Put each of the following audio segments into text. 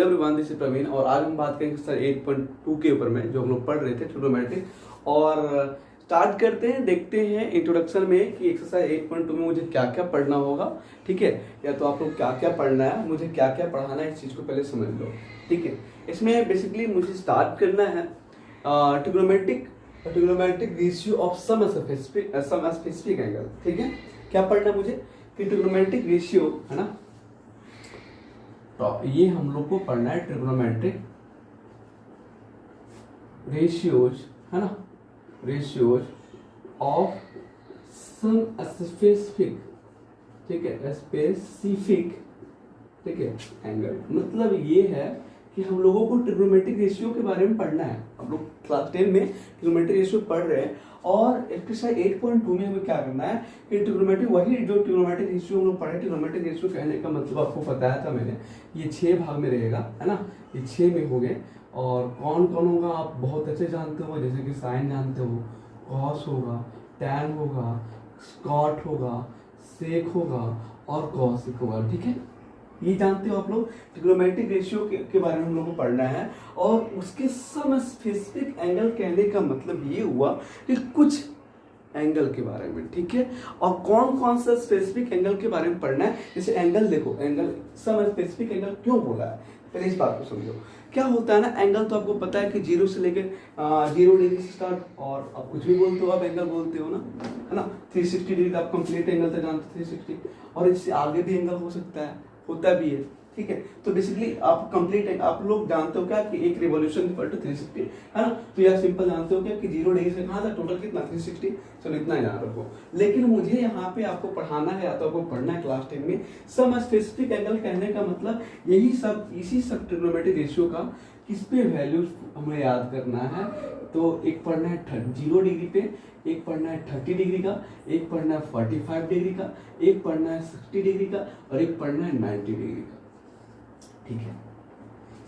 Hello everyone, this is Praveen और आज हम बात करेंगे सर 8.2 के ऊपर में जो हम लोग पढ़ रहे थे ट्रिग्नोमेट्री। और स्टार्ट करते हैं, देखते हैं इंट्रोडक्शन में कि एक्सरसाइज 8.2 में मुझे क्या क्या पढ़ना होगा। ठीक है, या तो आप लोग क्या क्या पढ़ना है, मुझे क्या क्या पढ़ाना है, इस चीज़ को पहले समझ लो। ठीक है, इसमें बेसिकली मुझे स्टार्ट करना है trigonometric ratio of some specific angle. ठीक है, क्या पढ़ना है मुझे कि ट्रिग्नोमेट्रिक रेशियो है ना, तो ये हम लोग को पढ़ना है ट्रिग्नोमेट्रिक रेशियोज है ना, रेशियोज ऑफ सम स्पेसिफिक, ठीक है, स्पेसिफिक, ठीक है, एंगल। मतलब ये है कि हम लोगों को ट्रिग्नोमेट्रिक रेशियो के बारे में पढ़ना है। हम लोग क्लास 10 में ट्रिग्नोमेट्रिक रेशियो पढ़ रहे हैं और एक्सरसाइज 8.2 में हमें क्या करना है कि ट्रिग्नोमेट्रिक, वही जो ट्रिग्नोमेट्रिक रेशियो हम लोग पढ़े। ट्रिग्नोमेट्रिक रेशियो कहने का मतलब आपको बताया था मैंने, ये 6 भाग में रहेगा है ना, ये 6 में हो गए। और कौन कौन होगा आप बहुत अच्छे जानते हो, जैसे कि साइन जानते हो, कॉस होगा, टैन होगा, स्कॉट होगा, सेक होगा और कॉसिक होगा। ठीक है, ये जानते हो आप लोग। ट्रिग्नोमेट्रिक रेशियो के बारे में हम लोग को पढ़ना है और उसके सम स्पेसिफिक एंगल कहने का मतलब ये हुआ कि कुछ एंगल के बारे में। ठीक है, और कौन कौन सा स्पेसिफिक एंगल के बारे में पढ़ना है। जैसे एंगल देखो, एंगल सम स्पेसिफिक एंगल क्यों बोला है, पहले इस बात को समझो। क्या होता है ना, एंगल तो आपको पता है कि 0 से लेकर 0 डिग्री से स्टार्ट, और आप कुछ भी बोलते हो, आप एंगल बोलते हो ना, है ना। 360 डिग्री आप कंप्लीट एंगल तक जानते हो, 360, और इससे आगे भी एंगल हो सकता है, होता भी है। ठीक है, तो बेसिकली आप कंप्लीट, आप लोग जानते हो क्या कि एक रिवॉल्यूशन इक्वल टू 360 है ना। तो यार सिंपल जानते हो क्या कि 0 डिग्री से कहाँ था, टोटल कितना 360। चलो इतना ही याद रखो। लेकिन मुझे यहाँ पे आपको पढ़ाना है या तो आपको पढ़ना है क्लास 10 में सम स्पेसिफिक एंगल कहने का मतलब यही सब, इसी सब ट्रिग्नोमेट्रिक रेशियो का किस पे वैल्यू हमें याद करना है। तो एक पढ़ना है 0 डिग्री पे, एक पढ़ना है 30 डिग्री का, एक पढ़ना है 45 डिग्री का, एक पढ़ना है 60 डिग्री का और एक पढ़ना है 90 डिग्री का। ठीक है,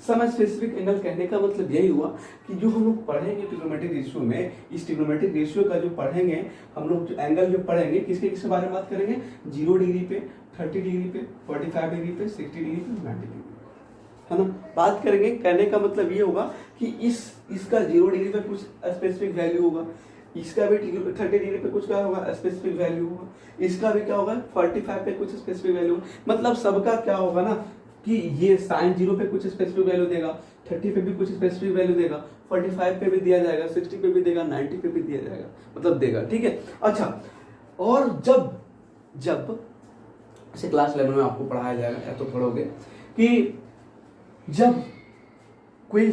सम स्पेसिफिक एंगल कहने का मतलब यही हुआ कि जो हम लोग पढ़ेंगे ट्रिग्नोमेट्रिक रेशियो में, इस ट्रिग्नोमेट्रिक रेशियो का जो पढ़ेंगे हम लोग, जो एंगल जो पढ़ेंगे किसके किसके बारे में बात करेंगे, 0 डिग्री पे, 30 डिग्री पे, 45 डिग्री पे, 60 डिग्री पे, 90 डिग्री पे, है ना, बात करेंगे। कहने का मतलब ये होगा कि इसका 0 डिग्री पे कुछ स्पेसिफिक वैल्यू होगा, इसका भी 30 डिग्री पे कुछ क्या होगा, स्पेसिफिक वैल्यू होगा, इसका भी क्या होगा 45 पे कुछ स्पेसिफिक वैल्यू होगा। मतलब सबका क्या होगा ना कि ये साइन 0 पे कुछ स्पेसिफिक वैल्यू देगा, 30 पे भी कुछ स्पेसिफिक वैल्यू देगा, 45 पे भी दिया जाएगा, 60 पे भी देगा, 90 पे भी दिया जाएगा, मतलब देगा। ठीक है, अच्छा, और जब इसे क्लास 11 में आपको पढ़ाया जाएगा या तो पढ़ोगे कि जब कोई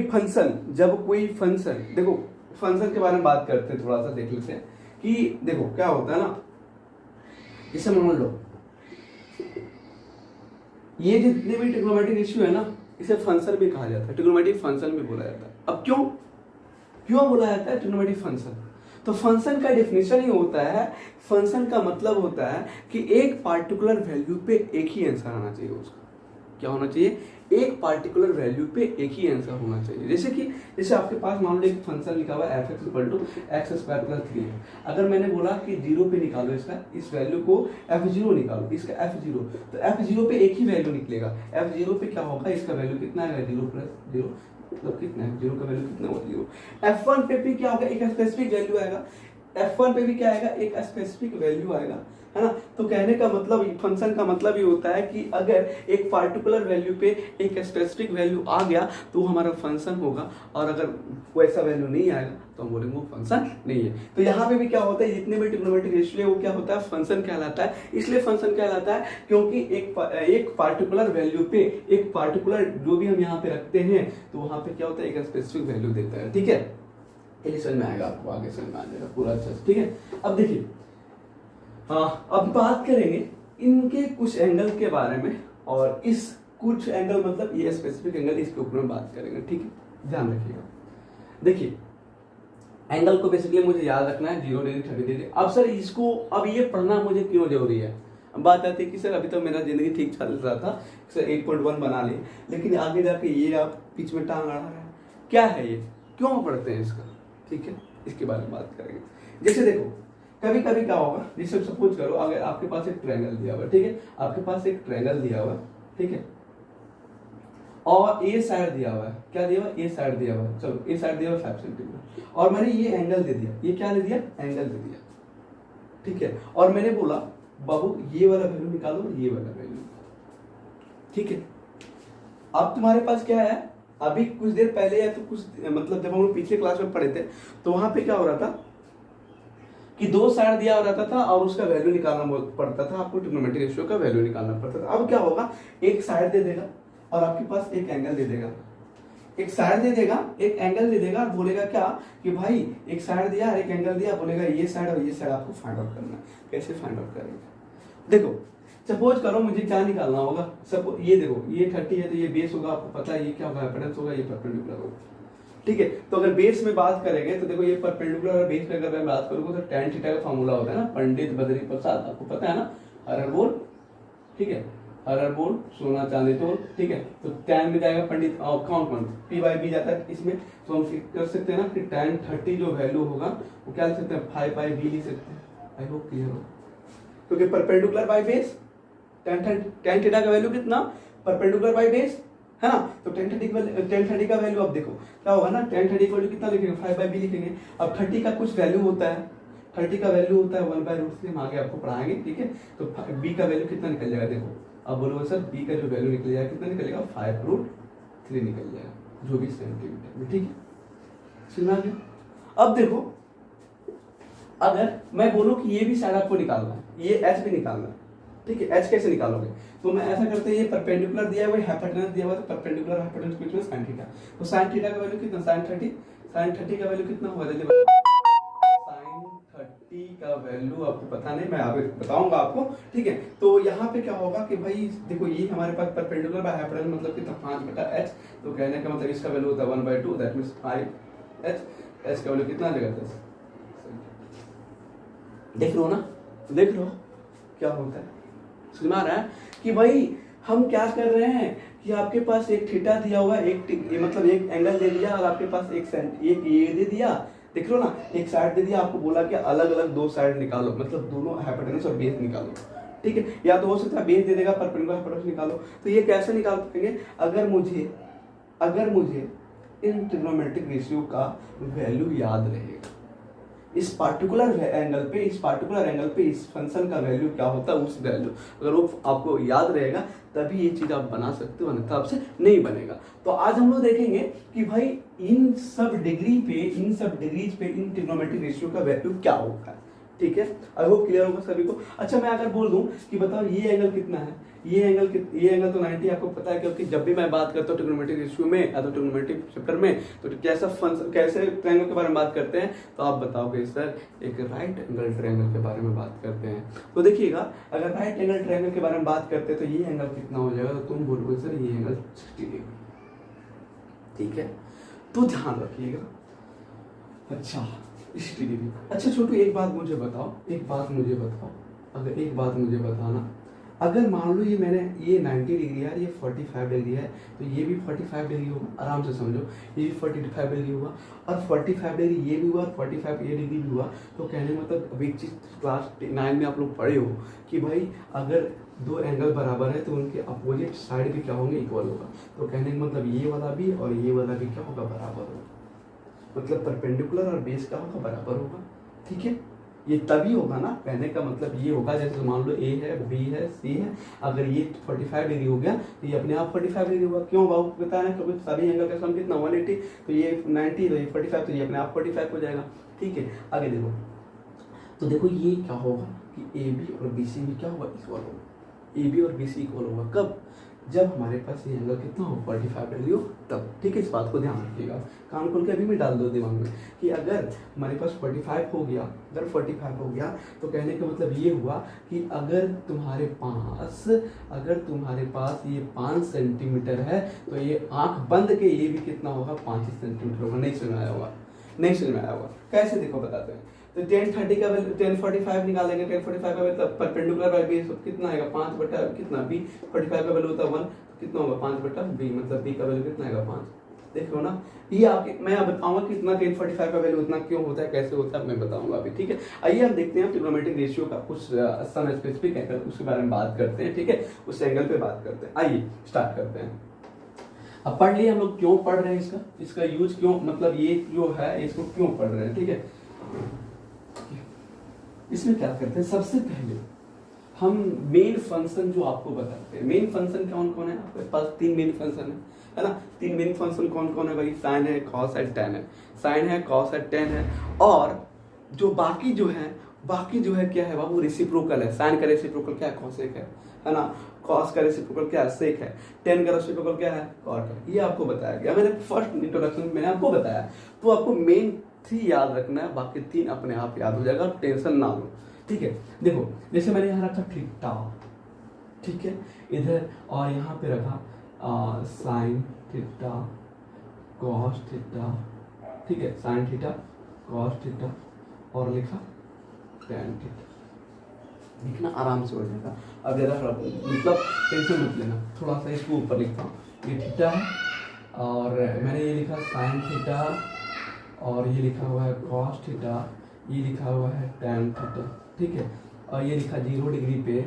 फंक्शन, देखो फंक्शन के बारे में बात करते हैं, थोड़ा सा देख लेते हैं कि देखो क्या होता है ना, इसे मान लो ये जितने भी ट्रिग्नोमेट्रिक रेशियो है ना, इसे फंक्शन भी कहा जाता है, ट्रिग्नोमेट्रिक फंक्शन भी बोला जाता है। अब क्यों बोला जाता है ट्रिग्नोमेट्रिक फंक्शन, तो फंक्शन का डेफिनेशन ही होता है, फंक्शन का मतलब होता है कि एक पार्टिकुलर वैल्यू पे एक ही आंसर आना चाहिए। उसका क्या होना चाहिए, एक पार्टिकुलर वैल्यू पे एक ही आंसर होना चाहिए। जैसे आपके पास मान लो एक फंक्शन लिखा हुआ है f(x = x² + 3 है। अगर मैंने बोला कि 0 पे निकालो इसका, इस वैल्यू को f0 निकालो, इसका f0, तो f0 पे एक ही वैल्यू निकलेगा। f0 पे क्या होगा, इसका वैल्यू कितना आएगा, 0 + 0, मतलब कितना है, 0 का वैल्यू कितना होगा, 0। f1 पे भी क्या होगा, एक स्पेसिफिक वैल्यू आएगा, f1 पे भी क्या आएगा, एक स्पेसिफिक वैल्यू आएगा, है ना। तो कहने का मतलब, फंक्शन का मतलब ये होता है कि अगर एक पार्टिकुलर वैल्यू पे एक स्पेसिफिक वैल्यू आ गया तो हमारा फंक्शन होगा, और अगर वैसा वैल्यू नहीं आएगा तो हम बोलेंगे वो फंक्शन नहीं है। तो यहाँ पे भी क्या होता है, जितने भी ट्रिग्नोमेट्रिक रेशियो है वो क्या होता है, फंक्शन कहलाता है। इसलिए फंक्शन कहलाता है क्योंकि एक पार्टिकुलर वैल्यू पे, एक पार्टिकुलर जो भी हम यहाँ पे रखते हैं, तो वहाँ पे क्या होता है, एक स्पेसिफिक वैल्यू देता है। ठीक है, ये समझ में आएगा आपको, आगे समझ में आ जाएगा पूरा अच्छे से। ठीक है, अब देखिए, हाँ, अब बात करेंगे इनके कुछ एंगल के बारे में, और इस कुछ एंगल मतलब ये स्पेसिफिक एंगल, इसके ऊपर में बात करेंगे। ठीक है, ध्यान रखिएगा। देखिए एंगल को बेसिकली मुझे याद रखना है, 0 डिग्री, 30 डिग्री। अब सर इसको, अब ये पढ़ना मुझे क्यों जरूरी है। अब बात आती है कि सर अभी तो मेरा जिंदगी ठीक चल रहा था, सर 8.1 बना लिए, लेकिन आगे जाके ये आप बीच में टांग अड़ा रहे हैं, क्या है ये, क्यों पढ़ते हैं इसका। ठीक है, इसके बारे में बात करेंगे। जैसे देखो कभी कभी क्या होगा, जैसे सपोज करो अगर आपके पास एक ट्रायंगल दिया हुआ है, ठीक है, आपके पास एक ट्रायंगल दिया हुआ है, ठीक है, और ए साइड दिया हुआ है, क्या दिया हुआ है, ए साइड दिया हुआ है, चलो ए साइड दिया हुआ है 5 सेंटीमीटर, और मैंने ये एंगल दे दिया, ये क्या दे दिया, एंगल दे दिया, ठीक है। और मैंने बोला बाबू ये वाला वैल्यू निकालो, ये वाला वैल्यू, ठीक है। अब तुम्हारे पास क्या है, अभी कुछ देर पहले या तो कुछ मतलब जब हम लोग पिछले क्लास में पढ़े थे तो वहां पे क्या हो रहा था कि दो साइड दिया हो रहता था और उसका वैल्यू निकालना पड़ता था, आपको ट्रिग्नोमेट्रिक रेशियो का वैल्यू निकालना पड़ता था। अब क्या होगा, एक साइड दे देगा और आपके पास एक एंगल दे देगा, एक साइड दे देगा, एक एंगल दे देगा और बोलेगा क्या कि भाई एक साइड दिया और एक एंगल दिया, बोलेगा ये साइड और ये साइड आपको फाइंड आउट करना है। कैसे फाइंड आउट करेंगे, देखो सपोज करो मुझे क्या निकालना होगा, सपोज ये देखो ये 30 है तो ये बेस होगा, आपको पता है ये क्या होगा, हिपोटेन्यूस होगा, ये परपेंडिकुलर होगा, ठीक है। तो अगर बेस में बात करेंगे तो देखो ये परपेंडिकुलर और बेस में अगर मैं बात करूंगा तो tan थीटा का फॉर्मूला होता है ना, पंडित बद्री प्रसाद, आपको पता है ना, हर बोल, ठीक है, हर बोल सोना चांदी तोल, ठीक है। तो tan में जाएगा पंडित और कौन p बाई b जाता है इसमें, तो हम कर सकते हैं ना कि tan 30 जो वैल्यू होगा वो क्या लिख सकते हैं, 5 बाई b लिख सकते हैं। आई होप क्लियर हो, क्योंकि perpendicular by base, tan theta का वैल्यू कितना, परपेंडिकुलर बाई बेस है ना, तो tan 30 का वैल्यू अब देखो क्या होगा ना, tan 30 का वैल्यू कितना लिखेंगे, 5 बाई b लिखेंगे। अब 30 का कुछ वैल्यू होता है, 30 का वैल्यू होता है 1/√3, हम आगे आपको पढ़ाएंगे, ठीक है। तो b का वैल्यू कितना निकल जाएगा, देखो अब बोलो सर b का जो वैल्यू निकल जाएगा कितना निकलेगा, 5√3 निकल जाएगा, जो भी सेंटीमीटर में, ठीक है, सुना गया। अब देखो अगर मैं बोलूं कि ये भी साइड आपको निकालना है, ये h भी निकालना है, ठीक है। h कैसे निकालोगे, तो मैं ऐसा करते हैं, ये परपेंडिकुलर दिया हुआ है, हाइपोटेन्यूस दिया हुआ है, तो परपेंडिकुलर हाइपोटेन्यूस बीच में sin थीटा, तो sin थीटा का वैल्यू कितना, sin 30 का वैल्यू कितना हुआ, जल्दी बताओ, sin 30 का वैल्यू आपको पता नहीं, मैं आगे बताऊंगा आपको, ठीक है। तो यहाँ पे क्या होगा कि भाई देखो ये हमारे पास परपेंडिकुलर बाय हाइपोटेन्यूस मतलब कितना 5/h, तो कहने का मतलब इसका वैल्यू होता है 1/2, दैट मींस 5h, h का वैल्यू कितना आ जाएगा 10। देख लो ना, देख लो क्या होता है, समझ में आ रहा है कि भाई हम क्या कर रहे हैं कि आपके पास एक थीटा दिया हुआ है, एक मतलब एक एंगल दे दिया और आपके पास एक ये दे दिया, देख लो ना, एक साइड दे दिया, आपको बोला कि अलग अलग दो साइड निकालो, मतलब दोनों हाइपोटेन्यूस और बेस निकालो, ठीक है। या तो हो सकता है बेस दे देगा, परपेंडिकुलर हाइपोटेन्यूस निकालो, तो ये कैसे निकाल पाएंगे, अगर मुझे इन ट्रिग्नोमेट्रिक रेशियो का वैल्यू याद रहेगा, इस पार्टिकुलर एंगल पे इस फंक्शन का वैल्यू क्या होता है, उस वैल्यू अगर वो आपको याद रहेगा तभी ये चीज आप बना सकते हो, अन्यथा आपसे नहीं बनेगा। तो आज हम लोग देखेंगे कि भाई इन सब डिग्रीज पे इन ट्रिग्नोमेट्रिक रेशियो का वैल्यू क्या होता है, ठीक है। आई होप क्लियर होगा सभी को। अच्छा मैं अगर बोल दूं कि बताओ ये एंगल कितना है, ये एंगल तो 90 आपको पता है, क्योंकि जब भी मैं बात करता हूँ ट्रिग्नोमेट्रिक रेशियो में या तो ट्रिग्नोमेट्रिक चैप्टर में, तो कैसे ट्रायंगल के बारे में बात करते हैं, तो आप बताओगे सर एक राइट एंगल ट्रायंगल के बारे में बात करते हैं। तो देखिएगा अगर राइट एंगल ट्रायंगल के बारे में बात करते हैं तो ये एंगल कितना हो जाएगा, तो तुम बोलोगे सर ये एंगल 60 डिग्री, ठीक है। तो ध्यान रखिएगा, अच्छा 60 डिग्री। अच्छा छोटू एक बात मुझे बताओ, अगर एक बात मुझे बताना, अगर मान लो ये 90 डिग्री है, ये 45 डिग्री है, तो ये भी 45 डिग्री होगा, आराम से समझो, ये भी 45 डिग्री होगा और 45 डिग्री ये भी हुआ और 45 ये डिग्री भी हुआ। तो कहने मतलब अब एक चीज क्लास 9 में आप लोग पढ़े हो कि भाई अगर दो एंगल बराबर है तो उनके अपोजिट साइड भी क्या होंगे, इक्वल होगा। तो कहने का मतलब ये वाला भी और ये वाला भी क्या होगा, बराबर होगा, मतलब परपेंडिकुलर और बेस का होगा, बराबर होगा, ठीक है। ये तभी होगा ना, कहने का मतलब ये होगा जैसे मान लो ए है, बी है, सी है, अगर ये 45 डिग्री हो गया तो ये अपने आप 45 डिग्री होगा। क्यों बाबू पता है, क्योंकि सभी एंगल का सम कितना 180, तो ये 90 तो ये 45, तो ये अपने आप 45 हो जाएगा, ठीक है। आगे देखो, तो देखो ये क्या होगा कि ए बी और बी सी भी क्या होगा, इक्वल होगा, ए बी और बी सी इक्वल होगा, कब, जब हमारे पास ये एंगल कितना हो 45 डिग्री हो तब, ठीक है। इस बात को ध्यान रखिएगा, कान खोल के अभी में डाल दो दिमाग में कि अगर हमारे पास 45 हो गया, तो कहने का मतलब ये हुआ कि अगर तुम्हारे पास ये 5 सेंटीमीटर है तो ये आंख बंद के ये भी कितना होगा, 5 सेंटीमीटर होगा। नहीं समझ में आया होगा, कैसे देखो बताते हैं। तो tan 30 का वैल्यू tan 45 निकालेंगे, tan 45 का मतलब परपेंडिकुलर बाय बेस कितना आएगा, 5 बटा कितना b, 45 का वैल्यू होता है 1, कितना होगा 5 बटा b, मतलब b का वैल्यू कितना आएगा 5। देख लो ना, ये आपके मैं बताऊंगा कितना tan 45 का वैल्यू इतना क्यों होता है, कैसे होता है मैं बताऊंगा अभी, ठीक है। आइए हम देखते हैं ट्रिग्नोमेट्रिक रेशियो का कुछ सम स्पेसिफिक एंगल, उसके बारे में बात करते हैं, ठीक है, उस एंगल पे बात करते हैं। आइए स्टार्ट करते हैं। अब पढ़ लिए हम लोग क्यों पढ़ रहे हैं, इसका यूज क्यों, मतलब ये जो है इसको क्यों पढ़ रहे हैं, ठीक है। इसमें क्या करते हैं, सबसे पहले हम मेन फंक्शन जो आपको बताते हैं। मेन फंक्शन कौन कौन है, आपके पास 3 मेन फंक्शन है ना। 3 मेन फंक्शन कौन कौन है भाई, साइन है, कॉस है, टेन है। साइन है, कॉस है, टेन है, और जो बाकी जो है क्या है बाबू, रेसिप्रोकल है। साइन का रेसिप्रोकल क्या है, कॉसेक है ना। कॉस का रेसिप्रोकल क्या है, सेक है। टेन का रेसिप्रोकल क्या है, कॉट है। ये आपको बताया गया, मैंने फर्स्ट इंट्रोडक्शन में मैंने आपको बताया। तो आपको मेन 3 याद रखना है, बाकी 3 अपने आप याद हो जाएगा, टेंशन ना लो, ठीक है। देखो जैसे मैंने यहाँ रखा थीटा, ठीक है, इधर, और यहाँ पे रखा साइन थीटा, कॉस थीटा, ठीक है, साइन थीटा, कॉस थीटा, और लिखा टेन थीटा। लिखना आराम से हो जाएगा। अब ज़रा मतलब टेंशन मत लेना, थोड़ा सा इसको ऊपर लिखता हूँ। ये थीटा है, और मैंने ये लिखा साइन थीटा, और ये लिखा हुआ है कॉस थीटा, ये लिखा हुआ है टेन थीटा, ठीक है। और ये लिखा 0 डिग्री पे,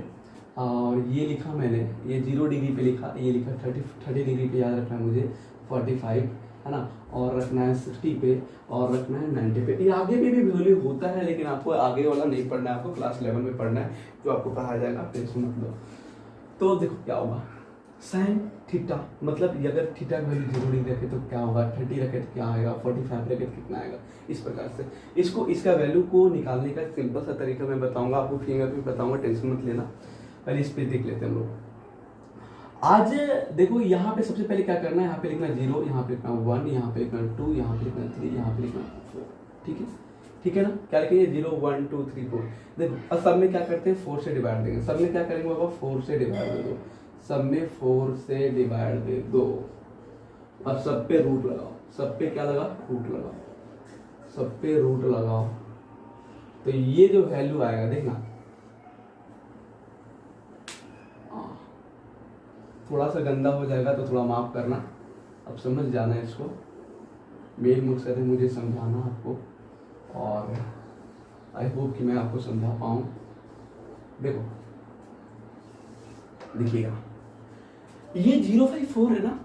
और ये लिखा मैंने, ये 0 डिग्री पे लिखा, ये लिखा 30 डिग्री पे, याद रखना है मुझे 45, है ना। और रखना है 60 पे, और रखना है 90 पे। ये आगे भी वैल्यू होता है, लेकिन आपको आगे वाला नहीं पढ़ना है, आपको क्लास 11 में पढ़ना है, जो आपको पढ़ाया जाएगा, टेंशन मत लो। तो देखो क्या होगा, साइन थीटा, मतलब अगर थीटा की वैल्यू 0 डिग्री रखे तो क्या होगा, 30 रखे तो क्या आएगा, 45 रखे तो कितना आएगा। इस प्रकार से इसका वैल्यू को निकालने का सिंपल सा तरीका मैं बताऊंगा आपको, फिंगर पे बताऊंगा, टेंशन मत लेना। पहले इस पे देख लेते हैं हम लोग। आज देखो यहाँ पे सबसे पहले क्या करना है, यहाँ पे लिखना 0, यहाँ पे लिखना 1, यहाँ पे लिखना 2, यहाँ पे लिखना 3, यहाँ पे लिखना 4, ठीक है, ठीक है ना। क्या लिखेंगे, 0 1 2 3 4। देखो अब सब में क्या करते हैं, 4 से डिवाइड देंगे। सब में क्या करेंगे बाबा, 4 से डिवाइड दे दो। सब में 4 से डिवाइड दे दो। अब सब पे रूट लगाओ, सब पे क्या लगा, रूट लगाओ, सब पे रूट लगाओ। तो ये जो वैल्यू आएगा देखना, थोड़ा सा गंदा हो जाएगा तो थोड़ा माफ करना, अब समझ जाना है इसको। मेन मकसद है मुझे समझाना आपको, और आई होप कि मैं आपको समझा पाऊँ। देखो देखिएगा, ये 0/4 है ना।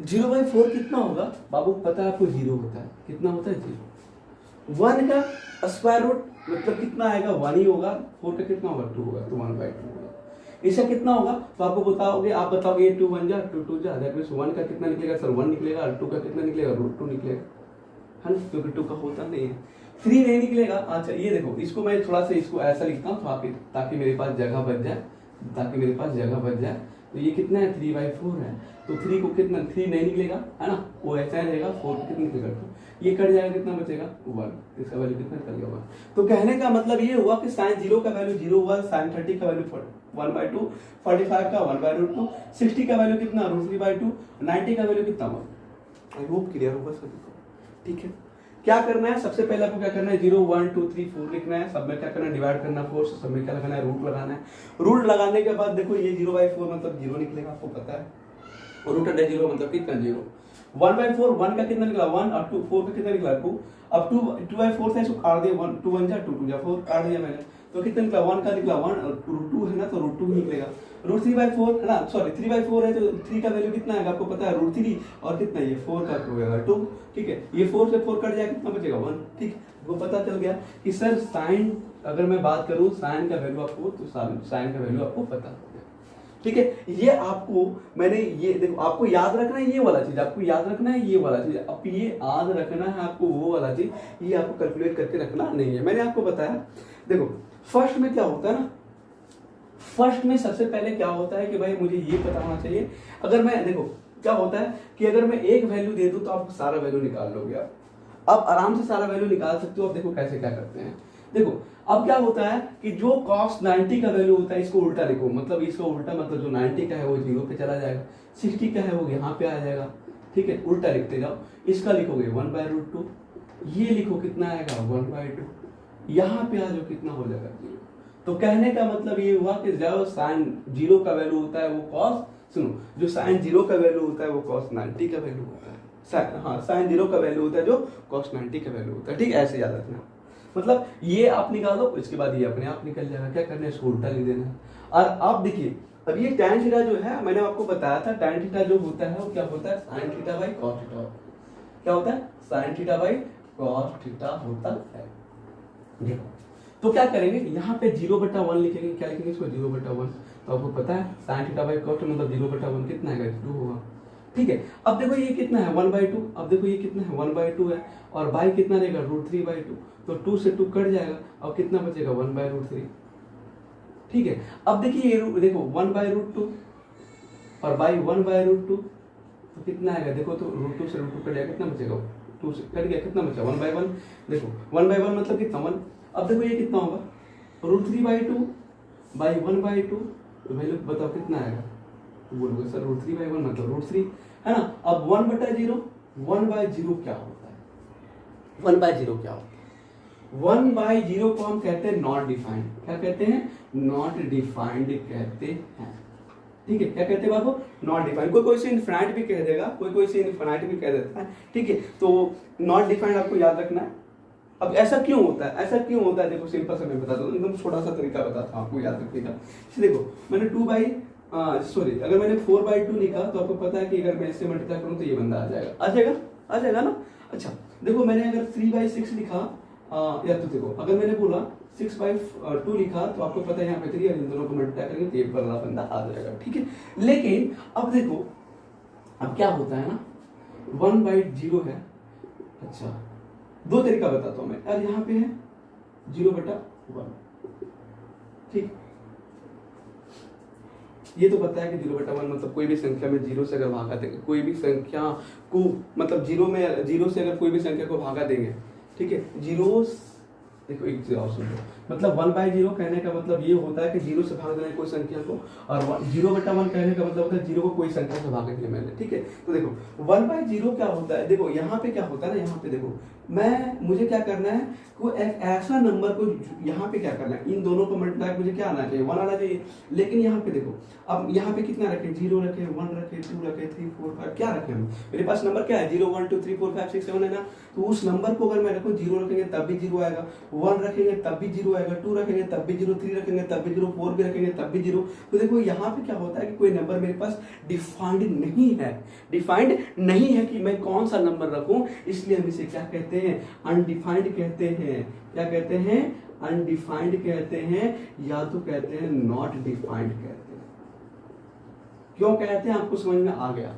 0/4 कितना होगा बाबू, पता है आपको, 0 होता है, कितना होता है 0। 1 का स्क्वायर रूट मतलब कितना आएगा, 1 ही होगा। 4 का कितना होगा, 2 होगा, तो 1/2 होगा। इसका कितना होगा, तो आपको बताओगे, आप बताओगे 2 1 जा 2 2 जा, दैट मींस 1 का कितना निकलेगा सर, 1 निकलेगा, और 2 का कितना निकलेगा, √2 निकलेगा, है ना, क्योंकि 2 का होता नहीं है। 3 नहीं निकलेगा। अच्छा ये देखो, इसको मैं थोड़ा सा इसको ऐसा लिखता हूँ ताकि मेरे पास जगह बच जाए, तो ये कितना है, 3/4 है। तो 3 को कितना, 3 नहीं निकलेगा, है ना, वो ऐसा रहेगा। 4 को कितना निकलेगा, 2, ये कट जाएगा, कितना बचेगा, 1। इसका वैल्यू कितना निकल गया, 1। तो कहने का मतलब ये हुआ कि साइन 0 का वैल्यू 0 हुआ, साइन 30 का वैल्यू 1/2, 45 का 1/2, 60 का वैल्यू कितना, √3/2, 90 का वैल्यू कितना, 1। आई होप क्लियर होगा सभी को, ठीक है। क्या करना है, सबसे पहले आपको क्या करना है, 0 1 2 3 4 लिखना है। सब में क्या करना है, डिवाइड करना है 4 से। सब में क्या लगाना है, रूट लगाना है। रूट लगाने के बाद देखो ये 0/4 मतलब 0 निकलेगा, आपको पता है। रूट अंडर 0 मतलब कितना, 0। 1/4, 1 का कितना निकला, 1, और 4 का कितना निकला, 2। अब 2/4 था, इसको काट दिया, 1 2 1 जा 2 2 जा 4, काट दिया मैंने, तो कितना निकला, 1 का निकला 1, और √2 है ना, तो √2 ही निकलेगा। √3/4 है ना, सॉरी 3/4 है, तो 3 का वैल्यू कितना आएगा आपको पता है, √3, और कितना ये 4 का हो गया 2, ठीक है। ये 4 से 4 कट जाएगा, कितना बचेगा, 1, ठीक। वो पता चल गया कि सर साइन, अगर मैं बात करूं साइन का वैल्यू आपको, तो साइन का वैल्यू आपको पता हो गया, ठीक है। ये आपको मैंने, ये देखो आपको याद रखना है, ये वाला चीज आपको याद रखना है, ये वाला चीज अब ये याद रखना है आपको, वो वाला चीज ये आपको कैलकुलेट करके रखना नहीं है। मैंने आपको बताया, देखो फर्स्ट में क्या होता है ना, फर्स्ट में सबसे पहले क्या होता है कि भाई मुझे ये पता होना चाहिए, अगर मैं, देखो क्या होता है कि अगर मैं एक वैल्यू दे दूं तो आप सारा वैल्यू निकाल लोगे। आप आराम से सारा वैल्यू निकाल सकते हो। अब देखो कैसे क्या करते हैं, देखो अब क्या होता है कि जो cos 90 का वैल्यू होता है, इसको उल्टा लिखो, मतलब इसका उल्टा मतलब जो 90 का है वो 0 पे चला जाएगा, 60 का है वो यहाँ पे आ जाएगा, ठीक है, उल्टा लिखते जाओ। इसका लिखोगे 1/√2, ये लिखो कितना आएगा 1/2, यहाँ पे आ जाओ कितना हो जाएगा 0। तो कहने का मतलब ये हुआ कि जब साइन 0 का वैल्यू होता है वो cos, सुनो, जो साइन 0 का वैल्यू होता है वो cos 90 का वैल्यू होता है। हाँ, साइन 0 का वैल्यू होता है जो cos 90 का वैल्यू होता है, ठीक, ऐसे याद रखना। मतलब ये आप निकालो, इसके बाद ये अपने आप निकल जाएगा। क्या करना है, इसको उल्टा लिख देना है। और आप देखिए अब ये tan थीटा जो है मैंने आपको बताया था, tan थीटा जो होता है वो क्या होता है, sin theta by cos theta. क्या होता है, sin theta by cos theta होता है। देखो तो क्या करेंगे, यहाँ पे 0/1 लिखेंगे। क्या लिखेंगे इसको, 0/1। तो आपको पता है sin थीटा बाई cos मतलब 0/1 कितना है, 2 होगा। ठीक है, अब देखो ये कितना है 1/2। अब देखो ये कितना है 1/2 है, और बाई कितना रहेगा √3/2। तो 2 से 2 कट जाएगा, और कितना बचेगा 1/√3। ठीक है, अब देखिए ये देखो 1/√2 और बाई 1/√2 तो कितना आएगा, देखो तो √2 से √2 कट जाएगा, कितना बचेगा, 2 से कट गया, कितना बचा 1/1। देखो 1/1 मतलब कितना 1। अब देखो ये कितना होगा √3/2 बाई 1/2, तो वैल्यू बताओ कितना आएगा। तो बोलोगे सर √3/1 मतलब √3 है ना। अब 1/0, 1/0 क्या होता है, 1/0 क्या होता है, 1/0 को हम कहते हैं नॉट डिफाइंड। क्या कहते हैं, नॉट डिफाइंड कहते हैं। ठीक है, क्या कहते हैं बाबू, नॉट डिफाइंड। कोई से इनफिनाइट भी कह देगा, कोई से इनफिनाइट भी कह देता है। ठीक है, तो नॉट डिफाइंड आपको याद रखना है। अब ऐसा क्यों होता है, ऐसा क्यों होता है, देखो सिंपल सा मैं बता दूं, एकदम छोटा सा तरीका बताता हूं आपको याद रखने का। देखो मैंने अगर मैंने 4/2 लिखा तो आपको पता है कि अगर मैं इससे मल्टीप्लाई करूं तो ये बंदा आ जाएगा ना। अच्छा देखो मैंने अगर 3/6 लिखा, या तो देखो अगर मैंने बोला 6/2 लिखा तो आपको पता है यहाँ पे 3 और इन दोनों को मल्टीप्लाई करेंगे तो ये वाला बंदा आ जाएगा। ठीक है, लेकिन अब देखो अब क्या होता है ना, 1/0 है। अच्छा दो तरीका बताता हूं मैं यार, यहाँ पे है 0/1। ठीक, ये तो पता है कि 0/1 मतलब कोई भी संख्या में 0 से अगर भागा देंगे, कोई भी संख्या को मतलब 0 से अगर कोई भी संख्या को भागा देंगे, ठीक है, 0 देखो एक चीज और सुनो, मतलब 1/0 कहने का मतलब ये होता है कि 0 से भाग देना है कोई संख्या को, और 0/1 कहने का मतलब होता है 0 को कोई संख्या से भाग दिया मैंने। ठीक है, तो देखो 1/0 क्या होता है, देखो यहाँ पे क्या होता है ना, यहाँ पे देखो मुझे क्या करना है, कोई एक ऐसा नंबर को यहाँ पे क्या करना है, इन दोनों को मल्टीप्लाई मुझे क्या आना चाहिए 1 आना चाहिए। लेकिन यहाँ पे देखो अब यहाँ पे कितना रखे, 0 रखे, 1 रखे, 2 रखे, 3 4 5 क्या रखे हम, मेरे पास नंबर क्या है 0 1 2 3 4 5 6 7 है ना। तो उस नंबर को अगर मैं रखूँ 0 रखेंगे तब भी 0 आएगा, 1 रखेंगे तब भी 0 आएगा, 2 रखेंगे तब भी 0, 3 रखेंगे तब भी 0, 4 भी रखेंगे तब भी 0। तो देखो यहाँ पे क्या होता है कि कोई नंबर मेरे पास डिफाइंड नहीं है कि मैं कौन सा नंबर रखूं, इसलिए हम इसे क्या कहते हैं, अनडिफाइंड कहते हैं। क्या कहते हैं, अनडिफाइंड कहते हैं, या तो कहते हैं नॉट डिफाइंड कहते हैं। क्यों कहते हैं आपको समझ में आ गया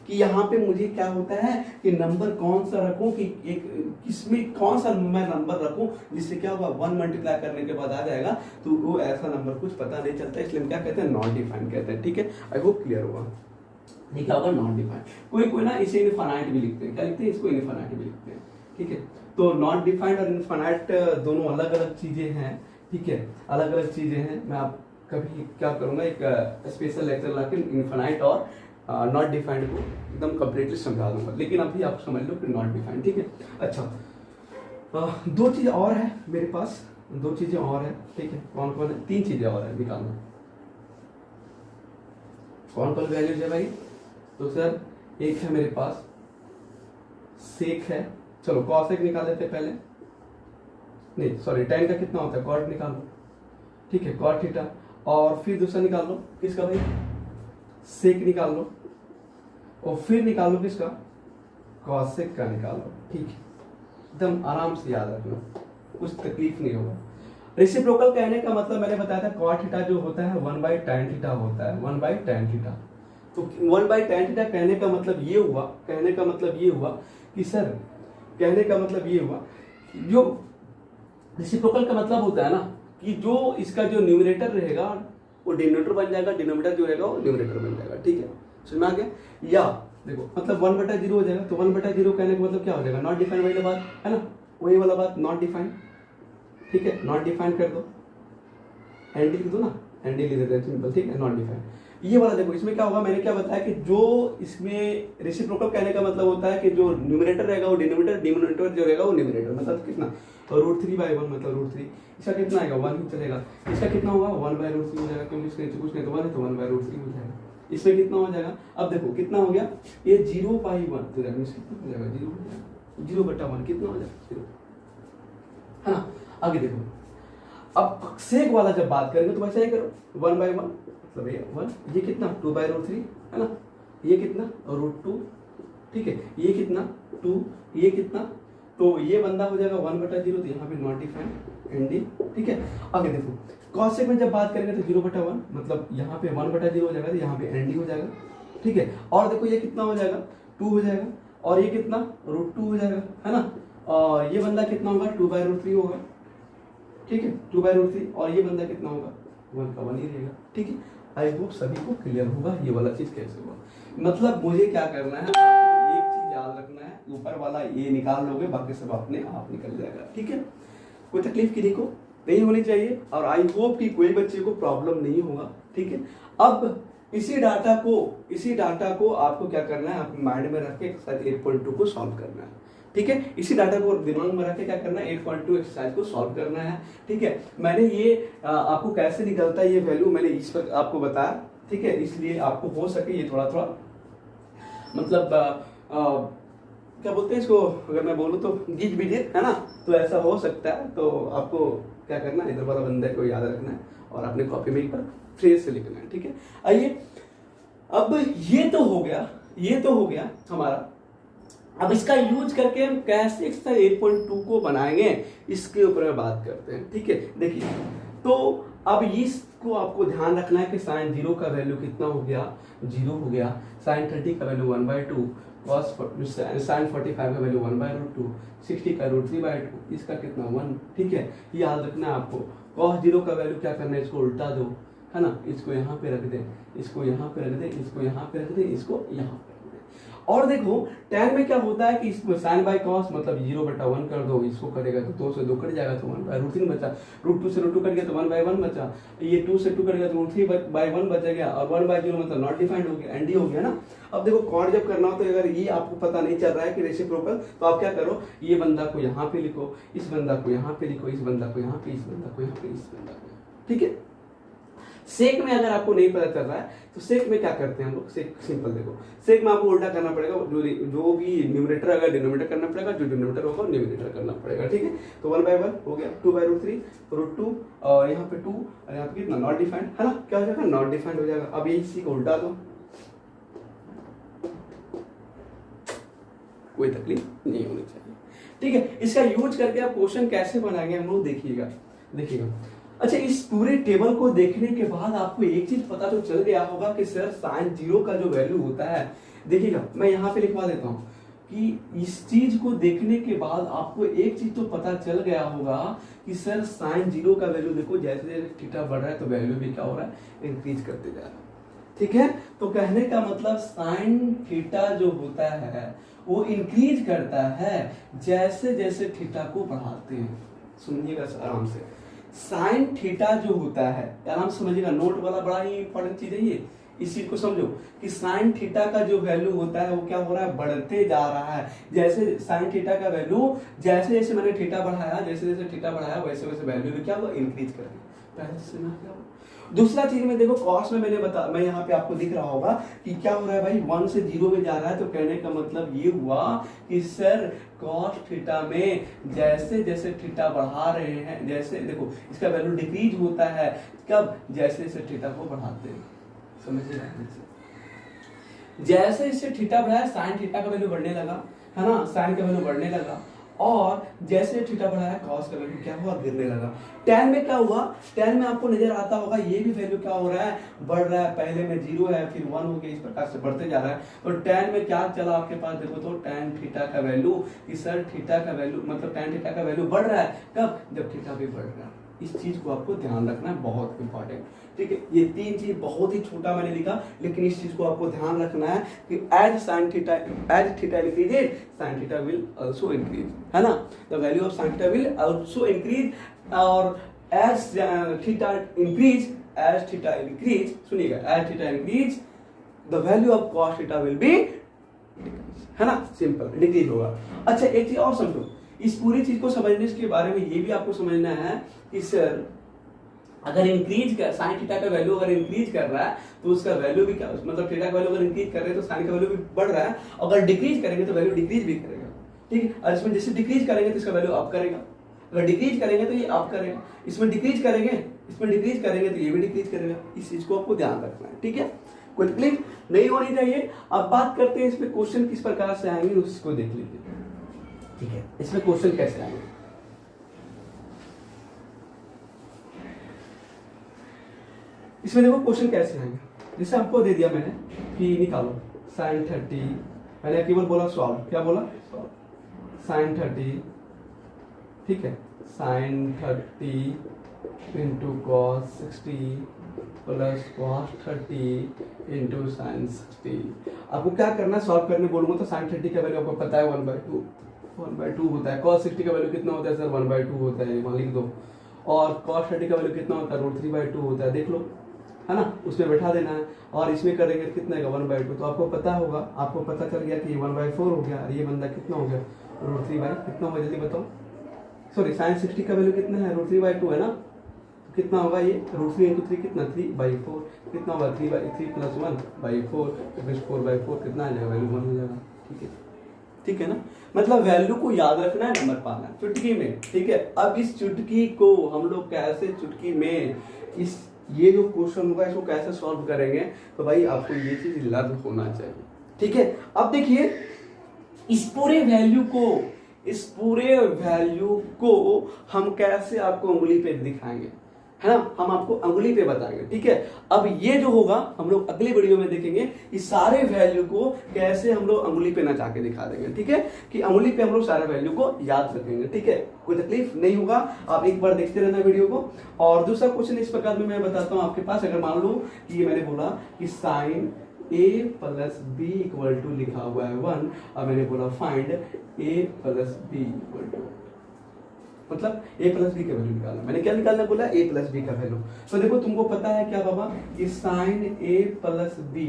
कि यहाँ पे मुझे क्या होता है कि नंबर कौन सा रखूं, कि एक किसमें कौन सा मैं नंबर रखूं जिससे क्या होगा 1 मल्टीप्लाई करने के बाद आ जाएगा, तो वो ऐसा नंबर कुछ पता नहीं चलता, इसलिए हम क्या कहते हैं नॉट डिफाइंड कहते हैं। ठीक है, आई होप क्लियर होगा। लिखा होगा नॉट डिफाइंड, कोई ना इसे इनफाइनाइट भी लिखते हैं, क्या लिखते हैं इसको, इनफाइनाइट भी लिखते हैं। ठीक है, तो नॉट डिफाइंड और इनफाइनाइट दोनों अलग अलग चीजें हैं। ठीक है, अलग अलग चीजें हैं। मैं आप कभी क्या करूंगा, एक स्पेशल लेक्चर लाके इनफाइनाइट और नॉट डिफाइंड को एकदम कंप्लीटली समझा दूंगा, लेकिन अभी आप समझ लो कि नॉट डिफाइंड। ठीक है, अच्छा दो चीज और है मेरे पास, दो चीजें और है। ठीक है, कौन कौन है, 3 चीजें और है, निकालना कौन कौन वैल्यूज है भाई। तो सर एक है मेरे पास सेक है, चलो कॉसेक निकाल लेते पहले, नहीं सॉरी tan का कितना होता है, कॉट निकाल लो। ठीक है, कॉट थीटा, और फिर दूसरा निकाल लो किसका भाई, सेक निकाल लो, और फिर निकाल लो किसका, कॉसेक का निकाल लो। ठीक है, एकदम आराम से याद रखना, कुछ तकलीफ नहीं होगा। रेसिप्रोकल कहने का मतलब मैंने बताया था कॉट थीटा जो होता है 1/tan थीटा होता है, 1/tan थीटा। तो 1/tan थीटा कहने का मतलब ये हुआ कि सर कहने का मतलब ये हुआ, जो रेसिप्रोकल का मतलब होता है ना कि जो इसका जो न्यूमरेटर रहेगा वो डिनोमिनेटर बन जाएगा, डिनोमिनेटर जो रहेगा वो न्यूमरेटर बन जाएगा। ठीक है, समझ में आ गया। या देखो मतलब 1/0 हो जाएगा, तो 1/0 कहने का मतलब क्या हो जाएगा, नॉट डिफाइंड वाली बात है ना, वही वाला बात नॉट डिफाइंड। ठीक है, नॉट डिफाइंड कर दो, एनडी लिख दो ना, एनडी लिख देते हैं सिंपल। ठीक है, नॉट डिफाइंड। ये वाला देखो इसमें क्या होगा, मैंने क्या बताया कि जो इसमें रेसिप्रोकल कहने का मतलब होता है कि जो न्यूमरेटर रहेगा वो डिनोमिनेटर, डिनोमिनेटर जो रहेगा वो न्यूमरेटर, मतलब कितना √3/1 मतलब √3, इसका कितना आएगा 1 ही चलेगा, इसका कितना होगा 1/√3 हो जाएगा, क्योंकि इसके नीचे कुछ नहीं तो 1 है तो 1/√3 हो जाएगा। इसमें कितना हो जाएगा, अब देखो कितना हो गया, ये 0/1 तो कितना हो जाएगा, 0 हो जाएगा, 0/1 कितना हो जाएगा 0, है ना। आगे देखो अब सेक वाला जब बात करेंगे तो वैसा ही करो, 1/1 मतलब ये 1, ये कितना 2/√3 है ना, ये कितना √2, ठीक है, ये कितना 2, ये कितना, तो ये बंदा हो जाएगा 1/0, तो यहाँ पे नॉट डिफाइंड एनडी, ठीक है। आगे देखो कॉस सेक में जब बात करेंगे तो 0/1 मतलब यहाँ पे 1/0 हो जाएगा, तो यहाँ पे एनडी हो जाएगा, ठीक है। और देखो ये कितना हो जाएगा 2 हो जाएगा, और ये कितना √2 हो जाएगा, है ना, और ये बंदा कितना होगा 2/√3 होगा, ठीक है 2/√3, और ये बंदा कितना होगा 1 का 1 ही रहेगा, ठीक है। आई होप सभी को क्लियर होगा ये वाला चीज कैसे हुआ। मतलब मुझे क्या करना है, आपको एक चीज याद रखना है, ऊपर वाला ये निकाल लोगे बाकी सब अपने आप निकल जाएगा, ठीक है। कोई तकलीफ किसी को नहीं होनी चाहिए, और आई होप कि कोई बच्चे को प्रॉब्लम नहीं होगा, ठीक है। अब इसी डाटा को आपको क्या करना है, अपने माइंड में रख के एक्सरसाइज 8.2 को सॉल्व करना है, ठीक है। इसी डाटा को दिमाग में रख के क्या करना है, 8.2 एक्सरसाइज को सॉल्व करना है, ठीक है। मैंने ये आपको कैसे निकलता है ये वैल्यू मैंने इस पर आपको बताया, ठीक है, इसलिए आपको हो सके ये थोड़ा थोड़ा मतलब क्या बोलते हैं इसको, अगर मैं बोलूँ तो गीज बीजिए, है ना, तो ऐसा हो सकता है। तो आपको क्या करना है, इधर वाला बंदे को याद रखना है और अपने कॉपी में एक बार फ्रेज से लिखना है, ठीक है। आइए अब ये तो हो गया हमारा, अब इसका यूज करके हम कैसे एक्सरसाइज 8.2 को बनाएंगे इसके ऊपर में बात करते हैं, ठीक है। देखिए तो अब इसको आपको ध्यान रखना है कि साइन 0 का वैल्यू कितना हो गया 0 हो गया, साइन 30 का वैल्यू 1/2, कॉस साइन 45 का वैल्यू 1/√2, 60 का √3/2, इसका कितना 1, ठीक है। याद रखना है आपको, कॉस 0 का वैल्यू क्या करना है, इसको उल्टा दो, है ना, इसको यहाँ पे रख दे, इसको यहाँ पे रख दे, इसको यहाँ पे रख दे, इसको यहाँ पे रख दे। और देखो tan में क्या होता है कि इसमें sin बाय cos मतलब 0/1 कर दो, इसको करेगा तो 2 से 2 कट जाएगा तो 1/√3 बचा, √2 से √2 कट गया तो 1/1 बचा, ये 2 से 2 कट गया तो √3/1 बच गया, और 1/0 मतलब नॉट डिफाइंड हो गया, एनडी हो गया ना। अब देखो कॉर्ड जब करना हो तो अगर ये आपको पता नहीं चल रहा है कि रेसिप्रोकल, तो आप क्या करो, ये बंदा को यहाँ पे लिखो, इस बंदा को यहाँ पे लिखो, इस बंदा को यहाँ पे, इस बंदा को यहाँ पे, इस बंदा को, ठीक है। सेक में अगर आपको नहीं पता चल रहा है तो सेक में क्या करते हैं हम लोग, सेक सिंपल देखो, सेक में आपको उल्टा करना पड़ेगा, जो भी न्यूमरेटर अगर डिनोमिनेटर करना पड़ेगा, जो डिनोमिनेटर होगा न्यूमरेटर करना पड़ेगा, ठीक है। तो 1/1 हो गया, 2/√3 √2, और यहाँ पे 2 और यहाँ पे कितना नॉट डिफाइंड, है ना, क्या हो जाएगा नॉट डिफाइंड हो जाएगा। अब इसी को उल्टा दो, कोई तकलीफ नहीं होनी चाहिए, ठीक है। इसका यूज करके आप क्वेश्चन कैसे बनाएंगे हम लोग देखिएगा। अच्छा, इस पूरे टेबल को देखने के बाद आपको एक चीज पता तो चल गया होगा कि सर साइन 0 का जो वैल्यू होता है, देखिएगा मैं यहाँ पे लिखवा देता हूँ कि इस चीज को देखने के बाद आपको एक चीज तो पता चल गया होगा कि सर साइन 0 का वैल्यू देखो, जैसे जैसे थीटा बढ़ रहा है तो वैल्यू भी क्या हो रहा है, इंक्रीज करते जा रहा है, ठीक है। तो कहने का मतलब साइन थीटा जो होता है वो इंक्रीज करता है जैसे जैसे थीटा को बढ़ाते हैं। सुनिएगा आराम से, साइन थीटा जो होता है, आराम से समझिएगा, नोट वाला बड़ा ही इंपॉर्टेंट चीज है ये, इस चीज को समझो कि साइन थीटा का जो वैल्यू होता है वो क्या हो रहा है, बढ़ते जा रहा है। जैसे साइन थीटा का वैल्यू जैसे जैसे मैंने थीटा बढ़ाया, जैसे जैसे थीटा बढ़ाया वैसे वैसे वैल्यू भी क्या हुआ, इंक्रीज कर दी। पहले से ना क्या हुआ। दूसरा चीज में देखो, कॉस में मैं यहाँ पे आपको दिख रहा होगा कि क्या हो रहा है भाई, 1 से 0 में जा रहा है, तो कहने का मतलब ये हुआ कि सर कॉस थीटा में जैसे जैसे थीटा बढ़ा रहे हैं, जैसे देखो इसका वैल्यू डिक्रीज होता है, कब, जैसे जैसे थीटा को बढ़ाते हैं, समझिए, जैसे जैसे थीटा बढ़ाया साइन थीटा का वैल्यू बढ़ने लगा, है ना, साइन का वैल्यू बढ़ने लगा, और जैसे थीटा बढ़ाया कॉस का वैल्यू क्या हुआ, गिरने लगा। tan में क्या हुआ, tan में आपको नजर आता होगा ये भी वैल्यू क्या हो रहा है, बढ़ रहा है, पहले में 0 है फिर 1 हो गया, इस प्रकार से बढ़ते जा रहा है। तो tan में क्या चला आपके पास, देखो तो tan थीटा का वैल्यू, कि सर थीटा का वैल्यू मतलब tan थीटा का वैल्यू बढ़ रहा है, कब, जब थीटा भी बढ़ रहा है। इस चीज को आपको ध्यान रखना है, बहुत इंपॉर्टेंट, ठीक है। ये 3 चीज बहुत ही छोटा मैंने लिखा, लेकिन इस चीज को आपको ध्यान रखना है कि as theta increases sine theta will also increase, है ना, the value of sine theta will also increase, और एज थीटा इंक्रीज, सुनिएगा, as theta increase the value of cos theta will be, है ना, सिंपल डिक्रीज होगा। अच्छा, एक चीज और समझो, इस पूरी चीज को समझने के बारे में ये भी आपको समझना है कि सर अगर इंक्रीज कर, साइन थीटा का वैल्यू अगर इंक्रीज कर रहा है तो उसका वैल्यू भी क्या, मतलब थीटा का वैल्यू अगर इंक्रीज कर रहे हैं तो साइन का वैल्यू भी बढ़ रहा है, अगर डिक्रीज करेंगे तो वैल्यू डिक्रीज भी करेगा, ठीक है। और इसमें जैसे डिक्रीज करेंगे तो इसका वैल्यू अप करेगा, अगर डिक्रीज करेंगे तो ये अप करेगा, इसमें डिक्रीज करेंगे तो ये भी डिक्रीज करेगा। इस चीज को आपको ध्यान रखना है, ठीक है, कोई तकलीफ नहीं होनी चाहिए। अब बात करते हैं इसमें क्वेश्चन किस प्रकार से आएंगे, उसको देख लीजिए, ठीक है। इसमें क्वेश्चन कैसे आएंगे, इसमें देखो क्वेश्चन कैसे आएंगे। जैसे आपको दे दिया मैंने कि निकालो sin 30, मैंने केवल बोला सॉल्व, क्या बोला, सॉल्व sin 30, ठीक है, sin 30 into cos 60 plus cos 30 into sin 60। आपको क्या करना है, सॉल्व करने बोलूंगा तो sin 30 का वैल्यू आपको पता है 1/2 होता है। cos 60 का वैल्यू कितना होता है सर, 1/2 होता है, वहां लिख दो। और cos 30 का वैल्यू कितना होता है, √3/2 होता है, देख लो, है ना, उसमें बैठा देना है। और इसमें करेंगे कितना है 1/2, तो आपको पता होगा, आपको पता चल गया कि 1/4 हो गया, और ये बंदा कितना हो गया, √3 कितना होगा जल्दी बताओ, सॉरी sin 60 का वैल्यू कितना है, √3/2 है ना, तो कितना होगा ये √3 × 3 कितना 3/4, कितना होगा 3/3 + 1/4, तो फिर 4/4 कितना आ जाएगा, वैल्यू 1 हो जाएगा, ठीक है, ठीक है ना। मतलब वैल्यू को याद रखना है, नंबर पाना है चुटकी में, ठीक है। अब इस चुटकी को हम लोग कैसे, चुटकी में इस ये जो क्वेश्चन होगा इसको कैसे सॉल्व करेंगे, तो भाई आपको ये चीज लर्न होना चाहिए, ठीक है। अब देखिए इस पूरे वैल्यू को हम कैसे आपको उंगली पे दिखाएंगे, है ना, हम आपको उंगली पे बताएंगे, ठीक है। अब ये जो होगा हम लोग अगले वीडियो में देखेंगे, इस सारे वैल्यू को कैसे हम लोग उंगली पे नचा के दिखा देंगे, ठीक है, कि उंगली पे हम लोग सारे वैल्यू को याद रखेंगे, ठीक है, कोई तकलीफ नहीं होगा। आप एक बार देखते रहना वीडियो को। और दूसरा क्वेश्चन इस प्रकार में मैं बताता हूँ आपके पास, अगर मान लो कि ये मैंने बोला कि sin a + b = लिखा हुआ है 1, और मैंने बोला फाइंड a + b = मतलब a + b का वैल्यू निकालना। मैंने क्या निकालना बोला, a + b का वैल्यू। तो देखो तुमको पता है क्या बाबा कि sin a + b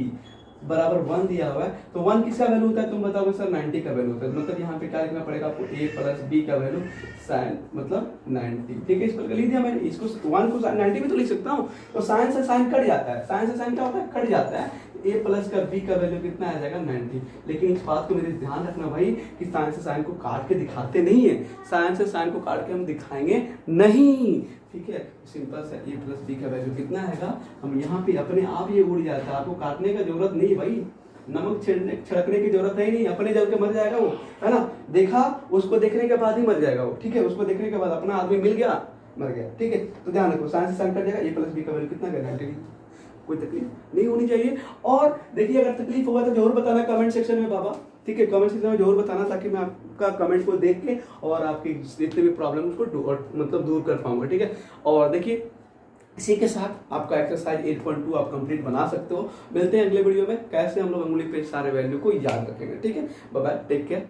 = 1 दिया हुआ है, तो 1 किसका वैल्यू होता है, तुम बताओगे सर 90 का वैल्यू होता है। मतलब यहाँ पे क्या लिखना पड़ेगा आपको, a + b का वैल्यू sin मतलब 90, ठीक है। इस पर लिख दिया मैंने, इसको 1 को 90 में तो लिख सकता हूँ। तो sin से sin कट जाता है, sin से sin क्या होता है, कट जाता है। a + का b का वैल्यू कितना आ जाएगा, 90। लेकिन इस बात को मेरे ध्यान रखना भाई कि sin से sin को काट के दिखाते नहीं है, sin से sin को काट के हम दिखाएंगे नहीं, ठीक है। सिंपल सा a + b का वैल्यू कितना आएगा, हम यहाँ पे अपने आप ये उड़ जाता है, आपको काटने का जरूरत नहीं भाई, नमक छिड़कने की जरूरत है ही नहीं, अपने जल के मर जाएगा वो, है ना। देखा, उसको देखने के बाद ही मर जाएगा वो, ठीक है, उसको देखने के बाद अपना आदमी मिल गया, मर गया, ठीक है। तो ध्यान रखो, sin से sin कट जाएगा, a + b का वैल्यू कितना गया, 90। कोई तकलीफ नहीं होनी चाहिए। और देखिए अगर तकलीफ होगा तो जरूर बताना कमेंट सेक्शन में बाबा, ठीक है, कमेंट सेक्शन में जरूर बताना, ताकि मैं आपका कमेंट को देख के और आपकी जितने भी प्रॉब्लम उसको मतलब दूर कर पाऊंगा, ठीक है। और देखिए इसी के साथ आपका एक्सरसाइज 8.2 आप कंप्लीट बना सकते हो। मिलते हैं अगले वीडियो में, कैसे हम लोग उंगली पे सारे वैल्यू को याद रखेंगे, ठीक है। Bye bye, take care.